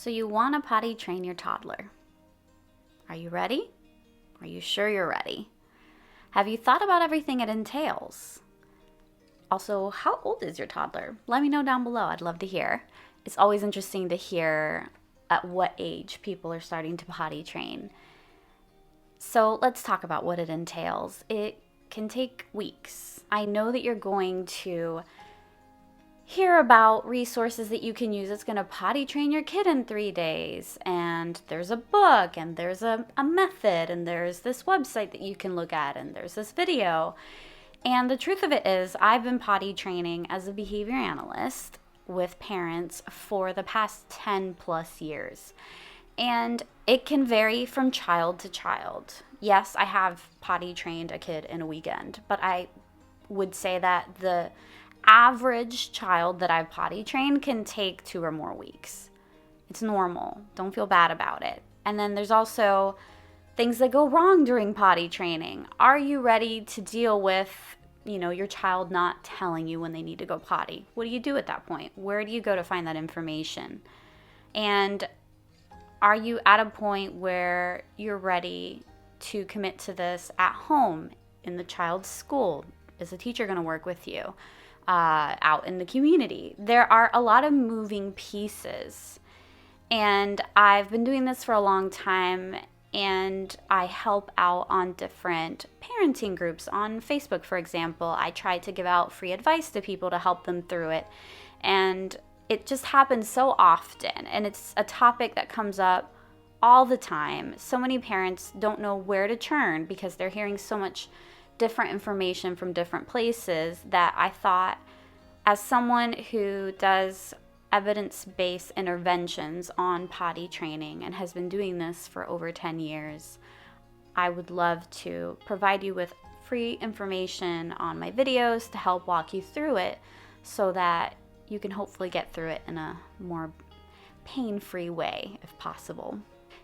So you want to potty train your toddler. Are you ready? Are you sure you're ready? Have you thought about everything it entails? Also, how old is your toddler? Let me know down below. I'd love to hear. It's always interesting to hear at what age people are starting to potty train. So let's talk about what it entails. It can take weeks. I know that you're going to hear about resources that you can use. It's going to potty train your kid in 3 days, and there's a book, and there's a method, and there's this website that you can look at, and there's this video. And the truth of it is, I've been potty training as a behavior analyst with parents for the past 10 plus years. And it can vary from child to child. Yes, I have potty trained a kid in a weekend, but I would say that the average child that I've potty trained can take 2 or more weeks. It's normal. Don't feel bad about it. And then there's also things that go wrong during potty training. Are you ready to deal with, your child not telling you when they need to go potty? What do you do at that point? Where do you go to find that information? And are you at a point where you're ready to commit to this at home, in the child's school? Is the teacher going to work with you? Out in the community? There are a lot of moving pieces. And I've been doing this for a long time, and I help out on different parenting groups on Facebook, for example. I try to give out free advice to people to help them through it. And it just happens so often, and it's a topic that comes up all the time. So many parents don't know where to turn because they're hearing so much different information from different places that I thought, as someone who does evidence-based interventions on potty training and has been doing this for over 10 years, I would love to provide you with free information on my videos to help walk you through it so that you can hopefully get through it in a more pain-free way if possible.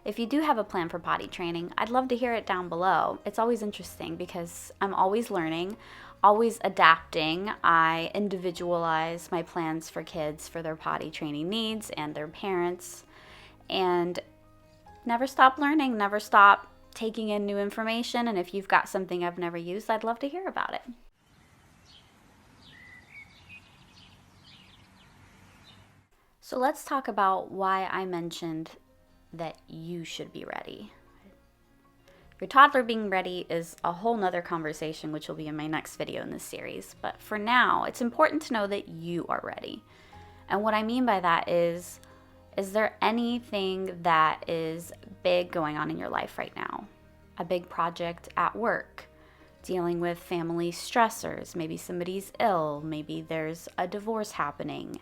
If you do have a plan for potty training, I'd love to hear it down below. It's always interesting because I'm always learning, always adapting. I individualize my plans for kids for their potty training needs and their parents, and never stop learning, never stop taking in new information. And if you've got something I've never used, I'd love to hear about it. So let's talk about why I mentioned that you should be ready. Your toddler being ready is a whole nother conversation, which will be in my next video in this series. But for now, it's important to know that you are ready. And what I mean by that is there anything that is big going on in your life right now? A big project at work, dealing with family stressors, maybe somebody's ill, maybe there's a divorce happening.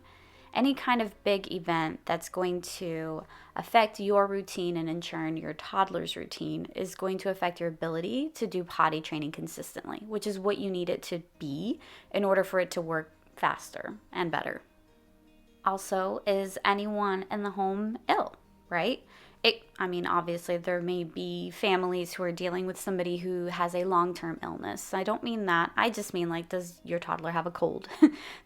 Any kind of big event that's going to affect your routine and in turn your toddler's routine is going to affect your ability to do potty training consistently, which is what you need it to be in order for it to work faster and better. Also, is anyone in the home ill, right? Obviously there may be families who are dealing with somebody who has a long-term illness. I don't mean that. I just mean, does your toddler have a cold?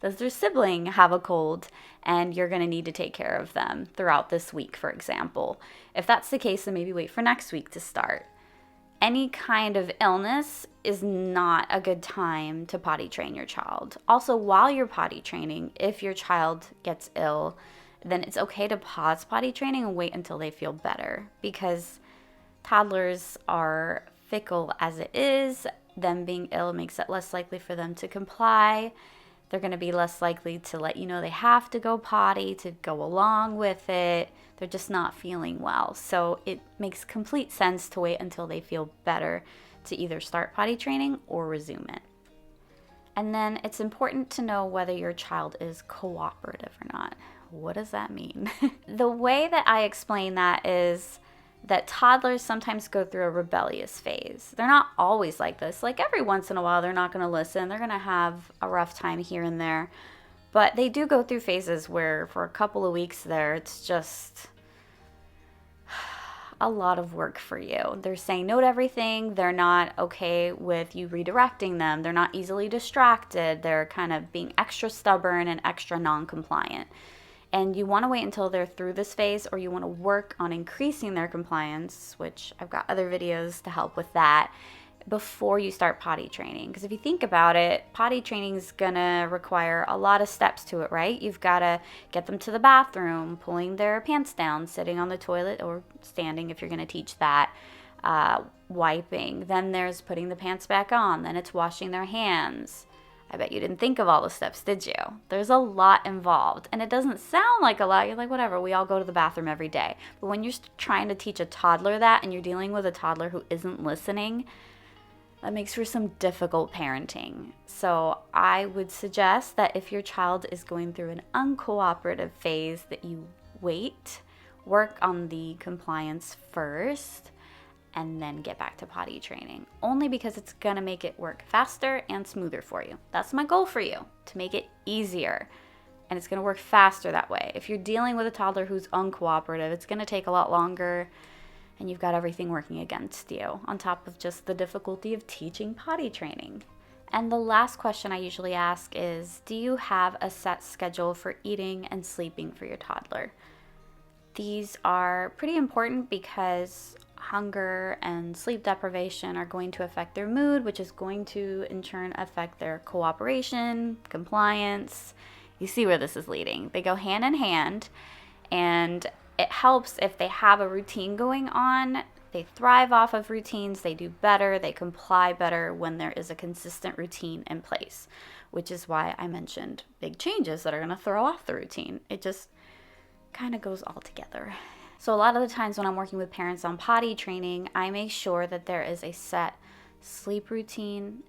Does their sibling have a cold? And you're going to need to take care of them throughout this week, for example. If that's the case, then maybe wait for next week to start. Any kind of illness is not a good time to potty train your child. Also, while you're potty training, if your child gets ill, then it's okay to pause potty training and wait until they feel better, because toddlers are fickle as it is. Them being ill makes it less likely for them to comply. They're going to be less likely to let you know they have to go potty, to go along with it. They're just not feeling well. So it makes complete sense to wait until they feel better to either start potty training or resume it. And then it's important to know whether your child is cooperative or not. What does that mean? The way that I explain that is that toddlers sometimes go through a rebellious phase. They're not always like this. Every once in a while, they're not going to listen. They're going to have a rough time here and there. But they do go through phases where for a couple of weeks there, it's just a lot of work for you. They're saying no to everything. They're not okay with you redirecting them. They're not easily distracted. They're kind of being extra stubborn and extra non-compliant. And you want to wait until they're through this phase, or you want to work on increasing their compliance, which I've got other videos to help with that, before you start potty training. Because if you think about it, potty training is going to require a lot of steps to it, right? You've got to get them to the bathroom, pulling their pants down, sitting on the toilet or standing if you're going to teach that, wiping. Then there's putting the pants back on. Then it's washing their hands. I bet you didn't think of all the steps, did you? There's a lot involved, and it doesn't sound like a lot. You're like, whatever, we all go to the bathroom every day. But when you're trying to teach a toddler that, and you're dealing with a toddler who isn't listening, that makes for some difficult parenting. So I would suggest that if your child is going through an uncooperative phase, that you wait, work on the compliance first, and then get back to potty training. Only because it's gonna make it work faster and smoother for you. That's my goal for you, to make it easier. And it's gonna work faster that way. If you're dealing with a toddler who's uncooperative, it's gonna take a lot longer, and you've got everything working against you, on top of just the difficulty of teaching potty training. And the last question I usually ask is, do you have a set schedule for eating and sleeping for your toddler? These are pretty important because hunger and sleep deprivation are going to affect their mood, which is going to in turn affect their cooperation, compliance. You see where this is leading. They go hand in hand, and it helps if they have a routine going on. They thrive off of routines, they do better, they comply better when there is a consistent routine in place, which is why I mentioned big changes that are going to throw off the routine. It just kind of goes all together. So a lot of the times when I'm working with parents on potty training, I make sure that there is a set sleep routine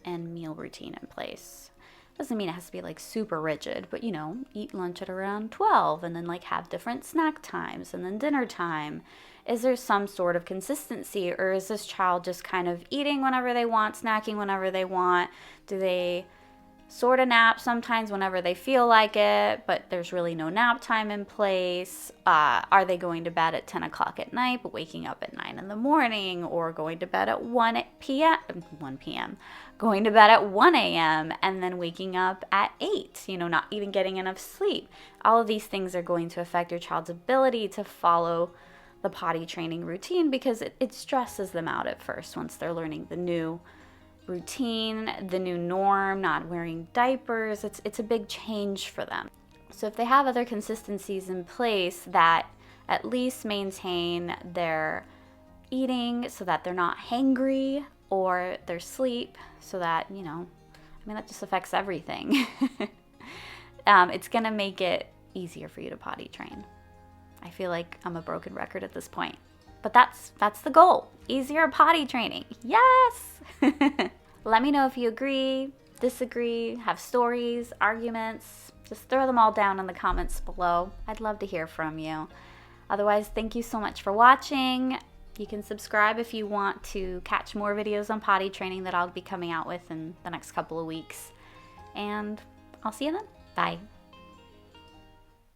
and meal routine in place. Doesn't mean it has to be like super rigid, but eat lunch at around 12 and then like have different snack times and then dinner time. Is there some sort of consistency, or is this child just kind of eating whenever they want, snacking whenever they want? Do they sort of nap sometimes whenever they feel like it, but there's really no nap time in place? Are they going to bed at 10 o'clock at night but waking up at 9 in the morning, or going to bed at 1 p.m., going to bed at 1 a.m. and then waking up at 8, not even getting enough sleep? All of these things are going to affect your child's ability to follow the potty training routine, because it stresses them out at first once they're learning the new routine, the new norm, not wearing diapers. It's a big change for them. So if they have other consistencies in place that at least maintain their eating so that they're not hangry, or their sleep so that, that just affects everything. It's going to make it easier for you to potty train. I feel like I'm a broken record at this point. But that's the goal. Easier potty training. Yes! Let me know if you agree, disagree, have stories, arguments. Just throw them all down in the comments below. I'd love to hear from you. Otherwise, thank you so much for watching. You can subscribe if you want to catch more videos on potty training that I'll be coming out with in the next couple of weeks. And I'll see you then. Bye.